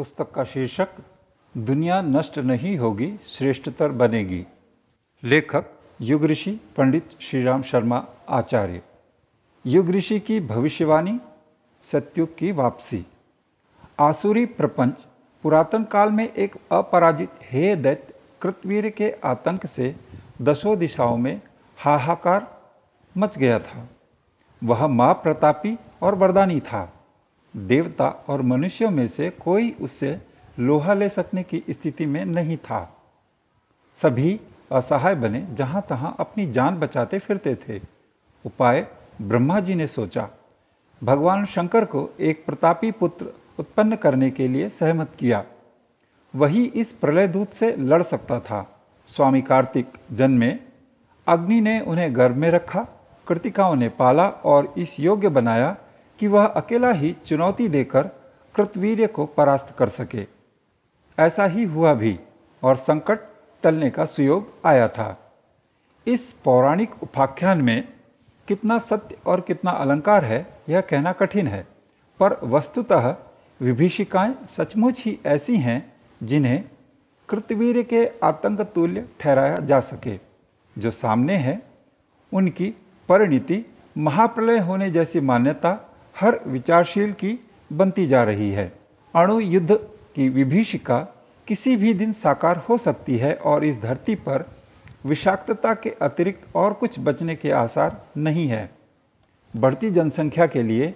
पुस्तक का शीर्षक दुनिया नष्ट नहीं होगी, श्रेष्ठतर बनेगी। लेखक युग ऋषि पंडित श्रीराम शर्मा आचार्य। युग ऋषि की भविष्यवाणी, सत्युग की वापसी। आसुरी प्रपंच पुरातन काल में एक अपराजित हेय दैत्य कृतवीर के आतंक से दसों दिशाओं में हाहाकार मच गया था। वह मां प्रतापी और वरदानी था। देवता और मनुष्यों में से कोई उससे लोहा ले सकने की स्थिति में नहीं था। सभी असहाय बने जहां तहां अपनी जान बचाते फिरते थे। उपाय ब्रह्मा जी ने सोचा। भगवान शंकर को एक प्रतापी पुत्र उत्पन्न करने के लिए सहमत किया। वही इस प्रलय दूत से लड़ सकता था। स्वामी कार्तिक जन्मे। अग्नि ने उन्हें गर्भ में रखा। कृतिकाओं ने पाला और इस योग्य बनाया कि वह अकेला ही चुनौती देकर कृतवीर्य को परास्त कर सके। ऐसा ही हुआ भी और संकट टलने का सुयोग आया था। इस पौराणिक उपाख्यान में कितना सत्य और कितना अलंकार है यह कहना कठिन है, पर वस्तुतः विभीषिकाएं सचमुच ही ऐसी हैं जिन्हें कृतवीर्य के आतंक तुल्य ठहराया जा सके। जो सामने है उनकी परिणति महाप्रलय होने जैसी मान्यता हर विचारशील की बनती जा रही है। अणु युद्ध की विभीषिका किसी भी दिन साकार हो सकती है और इस धरती पर विषाक्तता के अतिरिक्त और कुछ बचने के आसार नहीं है। बढ़ती जनसंख्या के लिए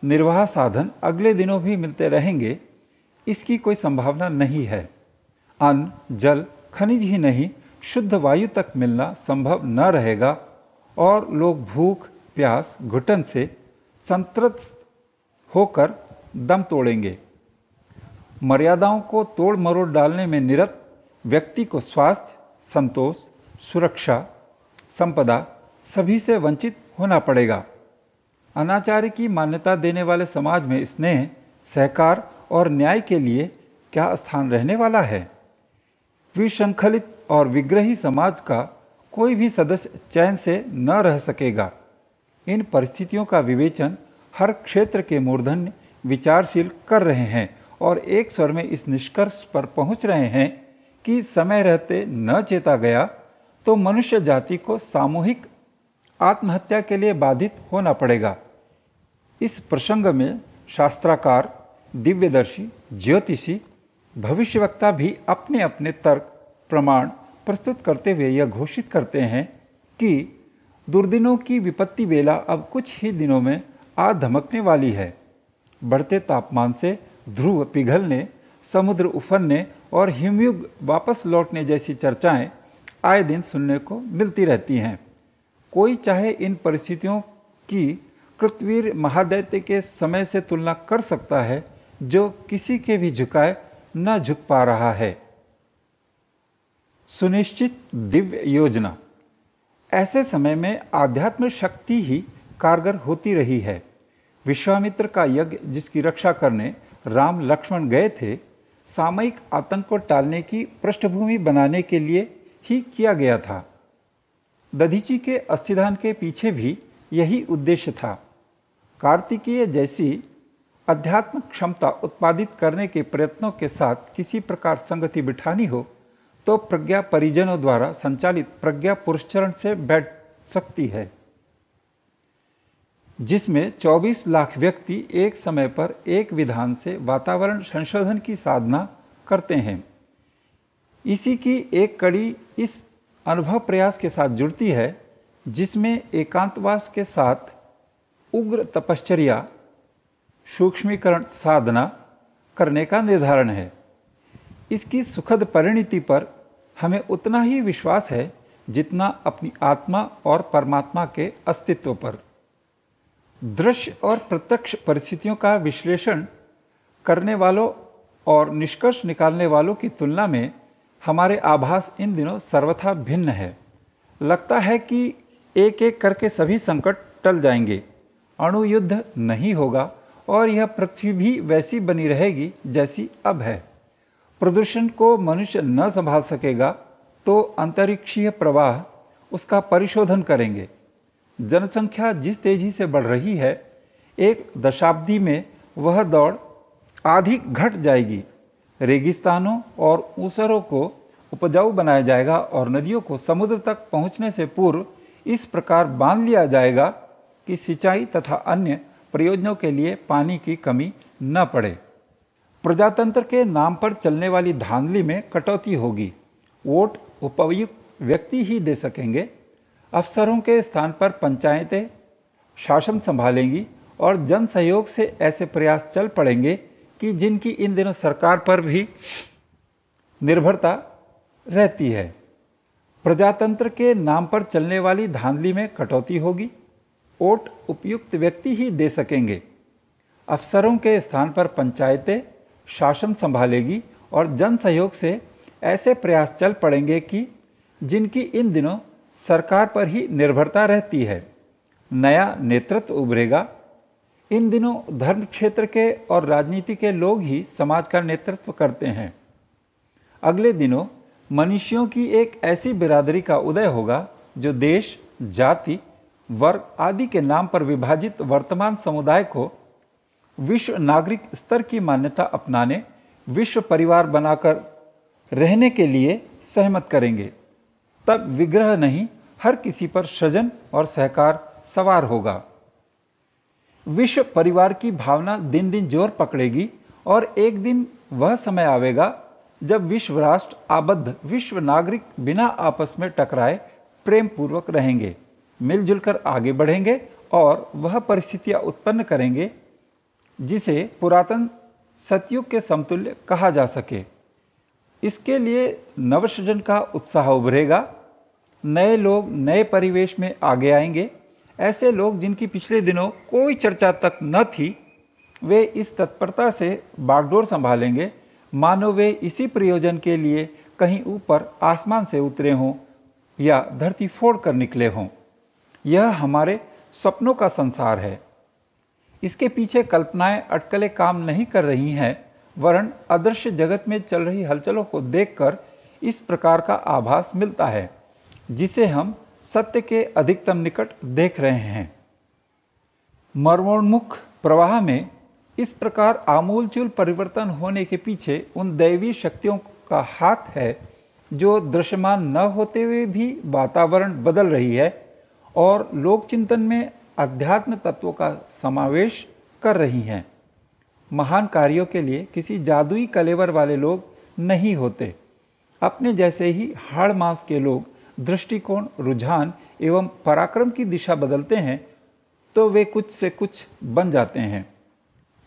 निर्वाह साधन अगले दिनों भी मिलते रहेंगे, इसकी कोई संभावना नहीं है। अन्न, जल, खनिज ही नहीं, शुद्ध वायु तक मिलना संभव न रहेगा और लोग भूख, प्यास, घुटन से संतृप्त होकर दम तोड़ेंगे। मर्यादाओं को तोड़ मरोड़ डालने में निरत व्यक्ति को स्वास्थ्य, संतोष, सुरक्षा, संपदा सभी से वंचित होना पड़ेगा। अनाचार्य की मान्यता देने वाले समाज में स्नेह, सहकार और न्याय के लिए क्या स्थान रहने वाला है? विशृंखलित और विग्रही समाज का कोई भी सदस्य चैन से न रह सकेगा। इन परिस्थितियों का विवेचन हर क्षेत्र के मूर्धन्य विचारशील कर रहे हैं और एक स्वर में इस निष्कर्ष पर पहुंच रहे हैं कि समय रहते न चेता गया तो मनुष्य जाति को सामूहिक आत्महत्या के लिए बाधित होना पड़ेगा। इस प्रसंग में शास्त्राकार, दिव्यदर्शी, ज्योतिषी, भविष्यवक्ता भी अपने अपने तर्क प्रमाण प्रस्तुत करते हुए यह घोषित करते हैं कि दुर्दिनों की विपत्ति बेला अब कुछ ही दिनों में आ धमकने वाली है। बढ़ते तापमान से ध्रुव पिघलने, समुद्र उफनने और हिमयुग वापस लौटने जैसी चर्चाएं आए दिन सुनने को मिलती रहती हैं। कोई चाहे इन परिस्थितियों की कृतवीर महादैत्य के समय से तुलना कर सकता है जो किसी के भी झुकाए न झुक पा रहा है। सुनिश्चित दिव्य योजना। ऐसे समय में आध्यात्म शक्ति ही कारगर होती रही है। विश्वामित्र का यज्ञ जिसकी रक्षा करने राम लक्ष्मण गए थे, सामयिक आतंक को टालने की पृष्ठभूमि बनाने के लिए ही किया गया था। दधीचि के अस्थिदान के पीछे भी यही उद्देश्य था। कार्तिकीय जैसी अध्यात्म क्षमता उत्पादित करने के प्रयत्नों के साथ किसी प्रकार संगति बिठानी हो तो प्रज्ञा परिजनों द्वारा संचालित प्रज्ञा पुरस्चरण से बैठ सकती है, जिसमें 24 लाख व्यक्ति एक समय पर एक विधान से वातावरण संशोधन की साधना करते हैं। इसी की एक कड़ी इस अनुभव प्रयास के साथ जुड़ती है जिसमें एकांतवास के साथ उग्र तपश्चर्या, सूक्ष्मीकरण साधना करने का निर्धारण है। इसकी सुखद परिणति पर हमें उतना ही विश्वास है जितना अपनी आत्मा और परमात्मा के अस्तित्व पर। दृश्य और प्रत्यक्ष परिस्थितियों का विश्लेषण करने वालों और निष्कर्ष निकालने वालों की तुलना में हमारे आभास इन दिनों सर्वथा भिन्न है। लगता है कि एक एक करके सभी संकट टल जाएंगे, अणु युद्ध नहीं होगा और यह पृथ्वी भी वैसी बनी रहेगी जैसी अब है। प्रदूषण को मनुष्य न संभाल सकेगा तो अंतरिक्षीय प्रवाह उसका परिशोधन करेंगे। जनसंख्या जिस तेजी से बढ़ रही है, एक दशाब्दी में वह दौड़ आधी घट जाएगी। रेगिस्तानों और ऊसरों को उपजाऊ बनाया जाएगा और नदियों को समुद्र तक पहुंचने से पूर्व इस प्रकार बांध लिया जाएगा कि सिंचाई तथा अन्य प्रयोजनों के लिए पानी की कमी न पड़े। प्रजातंत्र के नाम पर चलने वाली धांधली में कटौती होगी। वोट उपयुक्त व्यक्ति ही दे सकेंगे। अफसरों के स्थान पर पंचायतें शासन संभालेंगी और जन सहयोग से ऐसे प्रयास चल पड़ेंगे कि जिनकी इन दिनों सरकार पर भी निर्भरता रहती है। प्रजातंत्र के नाम पर चलने वाली धांधली में कटौती होगी। वोट उपयुक्त व्यक्ति ही दे सकेंगे। अफसरों के स्थान पर पंचायतें शासन संभालेगी और जन सहयोग से ऐसे प्रयास चल पड़ेंगे कि जिनकी इन दिनों सरकार पर ही निर्भरता रहती है। नया नेतृत्व उभरेगा। इन दिनों धर्म क्षेत्र के और राजनीति के लोग ही समाज का नेतृत्व करते हैं। अगले दिनों मनुष्यों की एक ऐसी बिरादरी का उदय होगा जो देश, जाति, वर्ग आदि के नाम पर विभाजित वर्तमान समुदाय को विश्व नागरिक स्तर की मान्यता अपनाने, विश्व परिवार बनाकर रहने के लिए सहमत करेंगे। तब विग्रह नहीं, हर किसी पर सृजन और सहकार सवार होगा। विश्व परिवार की भावना दिन दिन जोर पकड़ेगी और एक दिन वह समय आवेगा जब विश्व राष्ट्र आबद्ध विश्व नागरिक बिना आपस में टकराए प्रेम पूर्वक रहेंगे, मिलजुल कर आगे बढ़ेंगे और वह परिस्थितियां उत्पन्न करेंगे जिसे पुरातन सतयुग के समतुल्य कहा जा सके। इसके लिए नवसृजन का उत्साह उभरेगा। नए लोग नए परिवेश में आगे आएंगे। ऐसे लोग जिनकी पिछले दिनों कोई चर्चा तक न थी, वे इस तत्परता से बागडोर संभालेंगे मानो वे इसी प्रयोजन के लिए कहीं ऊपर आसमान से उतरे हों या धरती फोड़ कर निकले हों। यह हमारे सपनों का संसार है। इसके पीछे कल्पनाएं अटकलें काम नहीं कर रही हैं, वरन अदृश्य जगत में चल रही हलचलों को देखकर इस प्रकार का आभास मिलता है जिसे हम सत्य के अधिकतम निकट देख रहे हैं। मर्मोन्मुख प्रवाह में इस प्रकार आमूलचूल परिवर्तन होने के पीछे उन दैवी शक्तियों का हाथ है जो दृश्यमान न होते हुए भी वातावरण बदल रही है और लोक चिंतन में अध्यात्म तत्वों का समावेश कर रही हैं। महान कार्यों के लिए किसी जादुई कलेवर वाले लोग नहीं होते। अपने जैसे ही हाड़ मांस के लोग दृष्टिकोण, रुझान एवं पराक्रम की दिशा बदलते हैं तो वे कुछ से कुछ बन जाते हैं।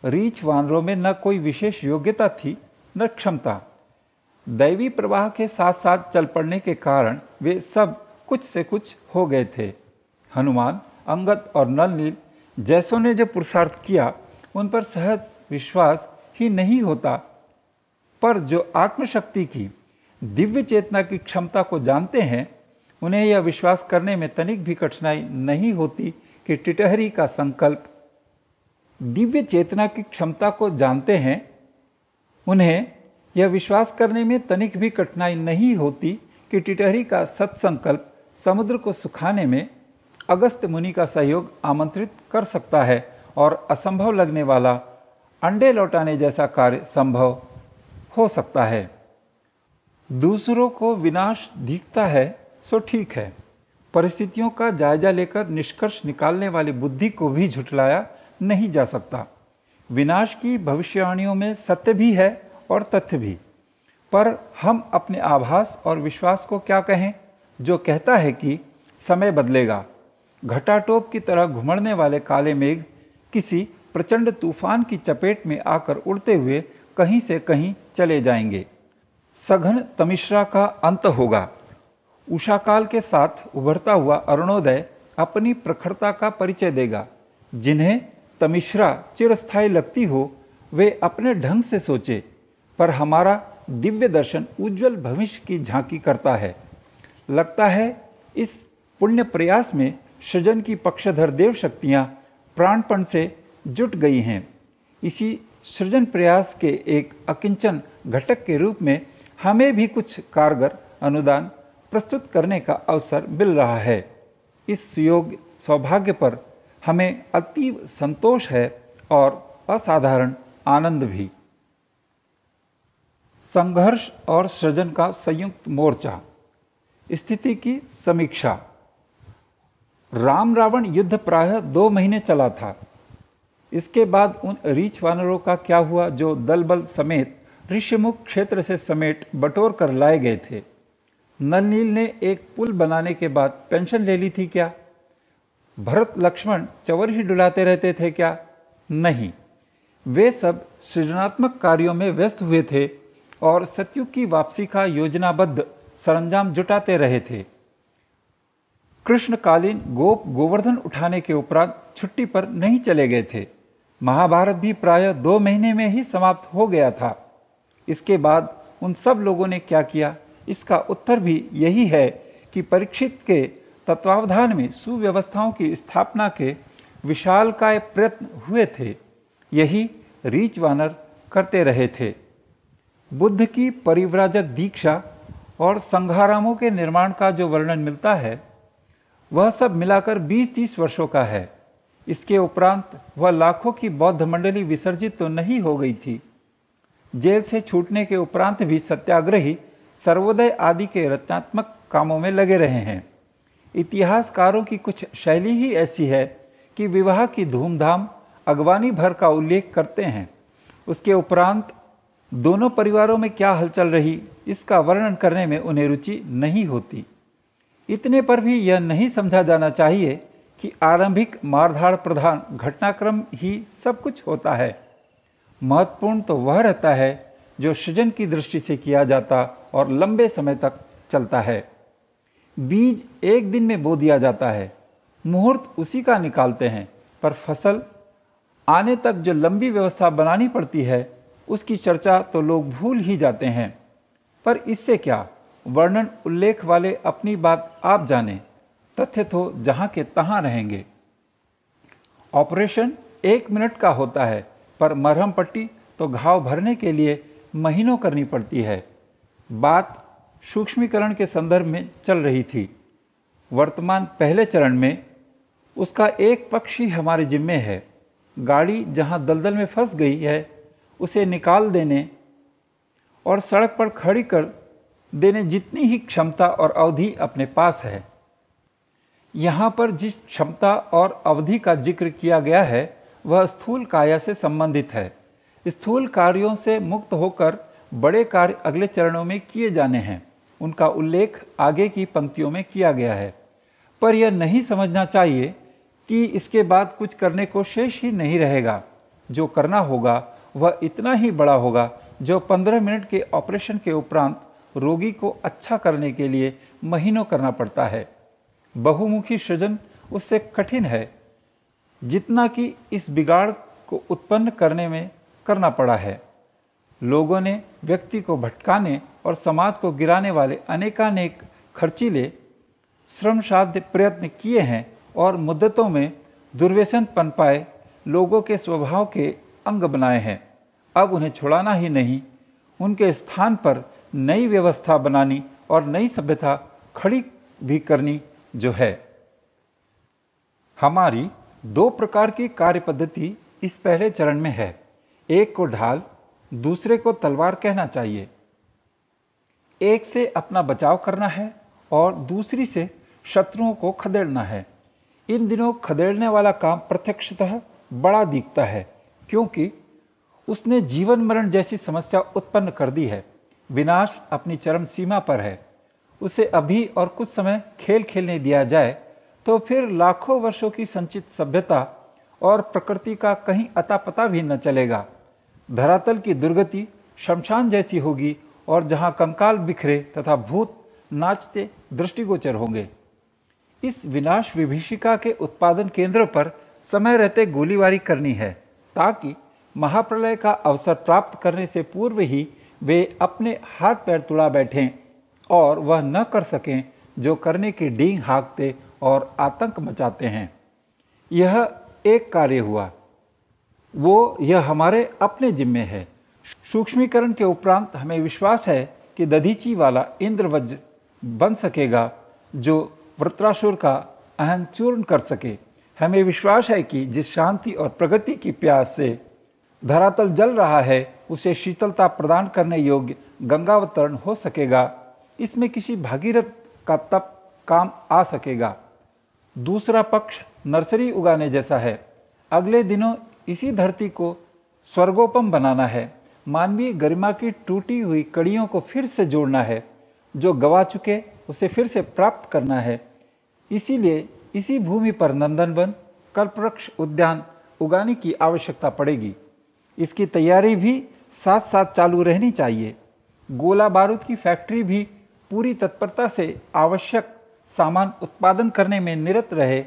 रीछ वानरों में न कोई विशेष योग्यता थी न क्षमता। दैवी प्रवाह के साथ साथ चल पड़ने के कारण वे सब कुछ से कुछ हो गए थे। हनुमान, अंगद और नल जैसों ने जो पुरुषार्थ किया उन पर सहज विश्वास ही नहीं होता, पर जो आत्मशक्ति की, दिव्य चेतना की क्षमता को जानते हैं उन्हें यह विश्वास करने में तनिक भी कठिनाई नहीं होती कि टिटहरी का संकल्प, दिव्य चेतना की क्षमता को जानते हैं उन्हें यह विश्वास करने में तनिक भी कठिनाई नहीं होती कि टिटहरी का सत्संकल्प समुद्र को सुखाने में अगस्त्य मुनि का सहयोग आमंत्रित कर सकता है और असंभव लगने वाला अंडे लौटाने जैसा कार्य संभव हो सकता है। दूसरों को विनाश दिखता है सो ठीक है। परिस्थितियों का जायजा लेकर निष्कर्ष निकालने वाली बुद्धि को भी झुठलाया नहीं जा सकता। विनाश की भविष्यवाणियों में सत्य भी है और तथ्य भी, पर हम अपने आभास और विश्वास को क्या कहें जो कहता है कि समय बदलेगा। घटाटोप की तरह घुमड़ने वाले काले मेघ किसी प्रचंड तूफान की चपेट में आकर उड़ते हुए कहीं से कहीं चले जाएंगे। सघन तमिश्रा का अंत होगा। उषाकाल के साथ उभरता हुआ अरुणोदय अपनी प्रखरता का परिचय देगा। जिन्हें तमिश्रा चिरस्थायी लगती हो वे अपने ढंग से सोचे, पर हमारा दिव्य दर्शन उज्जवल भविष्य की झांकी करता है। लगता है इस पुण्य प्रयास में सृजन की पक्षधर देव शक्तियां प्राणपण से जुट गई हैं। इसी सृजन प्रयास के एक अकिंचन घटक के रूप में हमें भी कुछ कारगर अनुदान प्रस्तुत करने का अवसर मिल रहा है। इस सुयोग्य सौभाग्य पर हमें अतीव संतोष है और असाधारण आनंद भी। संघर्ष और सृजन का संयुक्त मोर्चा। स्थिति की समीक्षा। राम रावण युद्ध प्रायः 2 महीने चला था। इसके बाद उन रीछ वानरों का क्या हुआ जो दल बल समेत ऋषिमुख क्षेत्र से समेट बटोर कर लाए गए थे? नल नील ने एक पुल बनाने के बाद पेंशन ले ली थी क्या? भरत लक्ष्मण चवर ही डुलाते रहते थे क्या? नहीं, वे सब सृजनात्मक कार्यों में व्यस्त हुए थे और सत्युग की वापसी का योजनाबद्ध सरंजाम जुटाते रहे थे। कृष्णकालीन गोप गोवर्धन उठाने के उपरांत छुट्टी पर नहीं चले गए थे। महाभारत भी प्रायः 2 महीने में ही समाप्त हो गया था। इसके बाद उन सब लोगों ने क्या किया? इसका उत्तर भी यही है कि परीक्षित के तत्वावधान में सुव्यवस्थाओं की स्थापना के विशालकाय प्रयत्न हुए थे। यही रीछ वानर करते रहे थे। बुद्ध की परिव्राजक दीक्षा और संघारामों के निर्माण का जो वर्णन मिलता है वह सब मिलाकर 20-30 वर्षों का है। इसके उपरांत वह लाखों की बौद्ध मंडली विसर्जित तो नहीं हो गई थी। जेल से छूटने के उपरांत भी सत्याग्रही सर्वोदय आदि के रचनात्मक कामों में लगे रहे हैं। इतिहासकारों की कुछ शैली ही ऐसी है कि विवाह की धूमधाम अगवानी भर का उल्लेख करते हैं। उसके उपरांत दोनों परिवारों में क्या हलचल रही इसका वर्णन करने में उन्हें रुचि नहीं होती। इतने पर भी यह नहीं समझा जाना चाहिए कि आरंभिक मारधाड़ प्रधान घटनाक्रम ही सब कुछ होता है। महत्वपूर्ण तो वह रहता है जो सृजन की दृष्टि से किया जाता और लंबे समय तक चलता है। बीज एक दिन में बो दिया जाता है, मुहूर्त उसी का निकालते हैं, पर फसल आने तक जो लंबी व्यवस्था बनानी पड़ती है उसकी चर्चा तो लोग भूल ही जाते हैं। पर इससे क्या, वर्णन उल्लेख वाले अपनी बात आप जाने, तथ्य तो जहां के तहां रहेंगे। ऑपरेशन 1 मिनट का होता है, पर मरहम पट्टी तो घाव भरने के लिए महीनों करनी पड़ती है। बात सूक्ष्मीकरण के संदर्भ में चल रही थी। वर्तमान पहले चरण में उसका एक पक्ष ही हमारे जिम्मे है। गाड़ी जहां दलदल में फंस गई है उसे निकाल देने और सड़क पर खड़ी कर देने जितनी ही क्षमता और अवधि अपने पास है। यहाँ पर जिस क्षमता और अवधि का जिक्र किया गया है वह स्थूल काया से संबंधित है। स्थूल कार्यों से मुक्त होकर बड़े कार्य अगले चरणों में किए जाने हैं। उनका उल्लेख आगे की पंक्तियों में किया गया है। पर यह नहीं समझना चाहिए कि इसके बाद कुछ करने को शेष ही नहीं रहेगा। जो करना होगा वह इतना ही बड़ा होगा जो 15 मिनट के ऑपरेशन के उपरांत रोगी को अच्छा करने के लिए महीनों करना पड़ता है। बहुमुखी सृजन उससे कठिन है जितना कि इस बिगाड़ को उत्पन्न करने में करना पड़ा है। लोगों ने व्यक्ति को भटकाने और समाज को गिराने वाले अनेकानेक खर्चीले श्रमसाध्य प्रयत्न किए हैं और मुद्दतों में दुर्व्यसन पनपाए लोगों के स्वभाव के अंग बनाए हैं। अब उन्हें छुड़ाना ही नहीं, उनके स्थान पर नई व्यवस्था बनानी और नई सभ्यता खड़ी भी करनी जो है। हमारी 2 प्रकार की कार्य पद्धति इस पहले चरण में है। एक को ढाल, दूसरे को तलवार कहना चाहिए। एक से अपना बचाव करना है और दूसरी से शत्रुओं को खदेड़ना है। इन दिनों खदेड़ने वाला काम प्रत्यक्षतः बड़ा दिखता है क्योंकि उसने जीवन मरण जैसी समस्या उत्पन्न कर दी है। विनाश अपनी चरम सीमा पर है। उसे अभी और कुछ समय खेल खेलने दिया जाए तो फिर लाखों वर्षों की संचित सभ्यता और प्रकृति का कहीं अता पता भी न चलेगा। धरातल की दुर्गति शमशान जैसी होगी और जहां कंकाल बिखरे तथा भूत नाचते दृष्टिगोचर होंगे। इस विनाश विभीषिका के उत्पादन केंद्र पर समय रहते गोलीबारी करनी है ताकि महाप्रलय का अवसर प्राप्त करने से पूर्व ही वे अपने हाथ पैर तुड़ा बैठें और वह न कर सकें जो करने की डींग हाँकते और आतंक मचाते हैं। यह एक कार्य हुआ, वो यह हमारे अपने जिम्मे है। सूक्ष्मीकरण के उपरांत हमें विश्वास है कि दधीची वाला इंद्रवज्र बन सकेगा जो वृत्रासुर का अहंचूर्ण कर सके। हमें विश्वास है कि जिस शांति और प्रगति की प्यास से धरातल जल रहा है उसे शीतलता प्रदान करने योग्य गंगावतरण हो सकेगा। इसमें किसी भागीरथ का तप काम आ सकेगा। दूसरा पक्ष नर्सरी उगाने जैसा है। अगले दिनों इसी धरती को स्वर्गोपम बनाना है। मानवीय गरिमा की टूटी हुई कड़ियों को फिर से जोड़ना है। जो गवा चुके उसे फिर से प्राप्त करना है। इसीलिए इसी भूमि पर नंदनवन, कल्पवृक्ष उद्यान उगाने की आवश्यकता पड़ेगी। इसकी तैयारी भी साथ साथ चालू रहनी चाहिए। गोला बारूद की फैक्ट्री भी पूरी तत्परता से आवश्यक सामान उत्पादन करने में निरत रहे,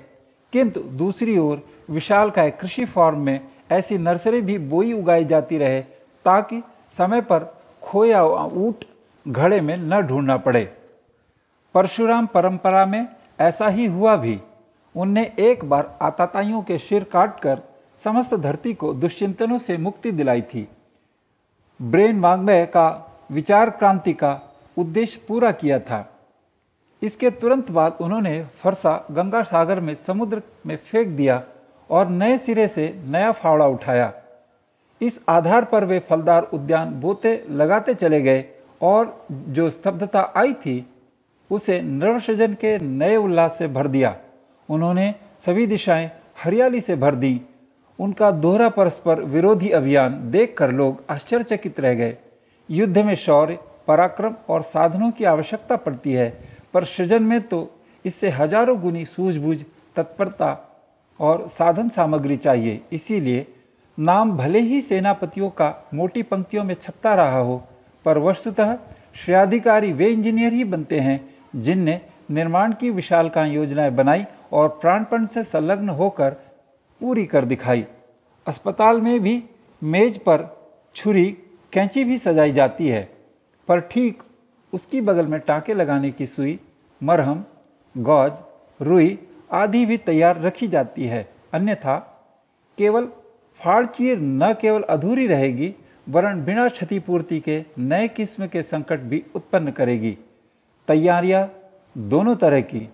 किंतु दूसरी ओर विशालकाय कृषि फॉर्म में ऐसी नर्सरी भी बोई उगाई जाती रहे ताकि समय पर खोया ऊंट घड़े में न ढूंढना पड़े। परशुराम परंपरा में ऐसा ही हुआ भी। उनने एक बार आताताइयों के सिर काटकर समस्त धरती को दुश्चिंतनों से मुक्ति दिलाई थी। ब्रेन वाङ्मय का विचार क्रांति का उद्देश्य पूरा किया था। इसके तुरंत बाद उन्होंने फरसा गंगा सागर में समुद्र में फेंक दिया और नए सिरे से नया फावड़ा उठाया। इस आधार पर वे फलदार उद्यान बोते लगाते चले गए और जो स्तब्धता आई थी उसे नवसृजन के नए उल्लास से भर दिया। उन्होंने सभी दिशाएं हरियाली से भर दी। उनका दोहरा परस्पर विरोधी अभियान देखकर लोग आश्चर्यचकित रह गए। युद्ध में शौर्य, पराक्रम और साधनों की आवश्यकता पड़ती है, पर सृजन में तो इससे हजारों गुनी सूझबूझ, तत्परता और साधन सामग्री चाहिए। इसीलिए नाम भले ही सेनापतियों का मोटी पंक्तियों में छपता रहा हो, पर वस्तुतः श्रेयाधिकारी वे इंजीनियर ही बनते हैं जिनने निर्माण की विशालकाय योजनाएं बनाई और प्राणपण से संलग्न होकर पूरी कर दिखाई। अस्पताल में भी मेज पर छुरी, कैंची भी सजाई जाती है, पर ठीक उसकी बगल में टाँके लगाने की सुई, मरहम, गौज, रुई आदि भी तैयार रखी जाती है। अन्यथा केवल फाड़ चीर न केवल अधूरी रहेगी, वरन बिना क्षतिपूर्ति के नए किस्म के संकट भी उत्पन्न करेगी। तैयारियां दोनों तरह की,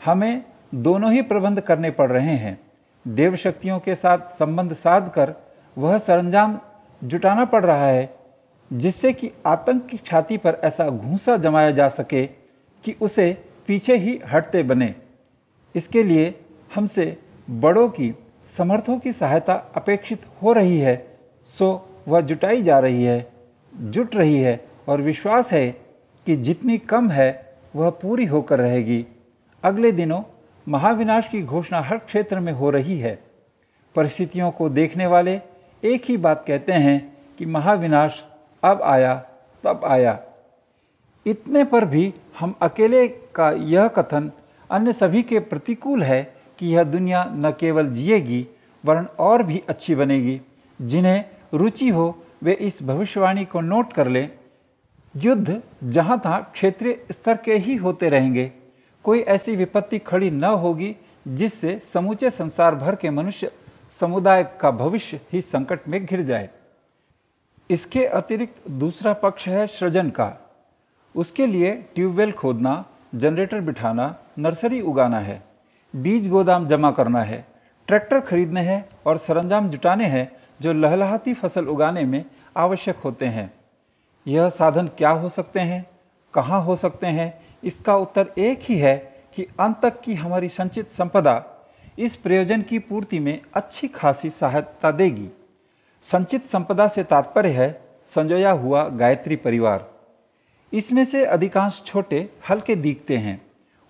हमें दोनों ही प्रबंध करने पड़ रहे हैं। देव शक्तियों के साथ संबंध साध कर वह सरंजाम जुटाना पड़ रहा है जिससे कि आतंक की छाती पर ऐसा घूंसा जमाया जा सके कि उसे पीछे ही हटते बने। इसके लिए हमसे बड़ों की, समर्थों की सहायता अपेक्षित हो रही है, सो वह जुटाई जा रही है, जुट रही है और विश्वास है कि जितनी कम है वह पूरी होकर रहेगी। अगले दिनों महाविनाश की घोषणा हर क्षेत्र में हो रही है। परिस्थितियों को देखने वाले एक ही बात कहते हैं कि महाविनाश अब आया तब आया। इतने पर भी हम अकेले का यह कथन अन्य सभी के प्रतिकूल है कि यह दुनिया न केवल जिएगी वरन और भी अच्छी बनेगी। जिन्हें रुचि हो वे इस भविष्यवाणी को नोट कर लें। युद्ध जहाँ तहाँ क्षेत्रीय स्तर के ही होते रहेंगे। कोई ऐसी विपत्ति खड़ी न होगी जिससे समूचे संसार भर के मनुष्य समुदाय का भविष्य ही संकट में घिर जाए। इसके अतिरिक्त दूसरा पक्ष है सृजन का। उसके लिए ट्यूबवेल खोदना, जनरेटर बिठाना, नर्सरी उगाना है, बीज गोदाम जमा करना है, ट्रैक्टर खरीदने हैं और सरंजाम जुटाने हैं जो लहलहाती फसल उगाने में आवश्यक होते हैं। यह साधन क्या हो सकते हैं, कहाँ हो सकते हैं? इसका उत्तर एक ही है कि अंत तक की हमारी संचित संपदा इस प्रयोजन की पूर्ति में अच्छी खासी सहायता देगी। संचित संपदा से तात्पर्य है संजोया हुआ गायत्री परिवार। इसमें से अधिकांश छोटे हल्के दिखते हैं।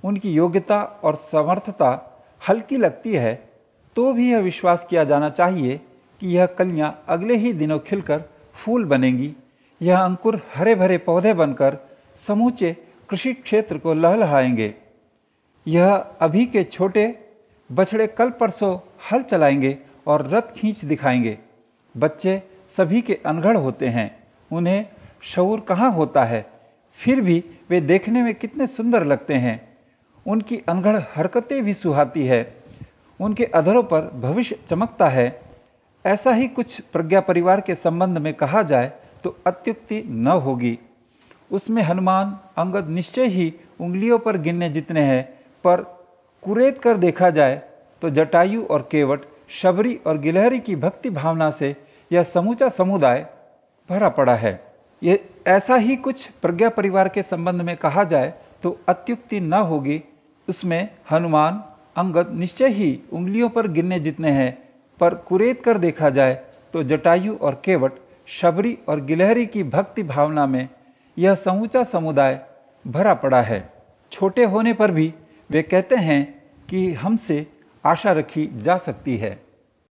उनकी योग्यता और समर्थता हल्की लगती है, तो भी यह विश्वास किया जाना चाहिए कि यह कलियां अगले ही दिनों खिलकर फूल बनेंगी। यह अंकुर हरे भरे पौधे बनकर समूचे कृषि क्षेत्र को लहलहाएंगे। यह अभी के छोटे बछड़े कल परसों हल चलाएंगे और रथ खींच दिखाएंगे। बच्चे सभी के अनगढ़ होते हैं, उन्हें शऊर कहाँ होता है, फिर भी वे देखने में कितने सुंदर लगते हैं। उनकी अनगढ़ हरकतें भी सुहाती है, उनके अधरों पर भविष्य चमकता है। ऐसा ही कुछ प्रज्ञा परिवार के संबंध में कहा जाए तो अत्युक्ति न होगी। उसमें हनुमान, अंगद निश्चय ही उंगलियों पर गिनने जितने हैं, पर कुरेद कर देखा जाए तो जटायु और केवट, शबरी और गिलहरी की भक्ति भावना से यह समूचा समुदाय भरा पड़ा है। ये ऐसा ही कुछ प्रज्ञा परिवार के संबंध में कहा जाए तो अत्युक्ति न होगी। उसमें हनुमान, अंगद निश्चय ही उंगलियों पर गिनने जितने हैं, पर कुरेद कर देखा जाए तो जटायु और केवट, शबरी और गिलहरी की भक्ति भावना में यह समूचा समुदाय भरा पड़ा है। छोटे होने पर भी वे कहते हैं कि हमसे आशा रखी जा सकती है।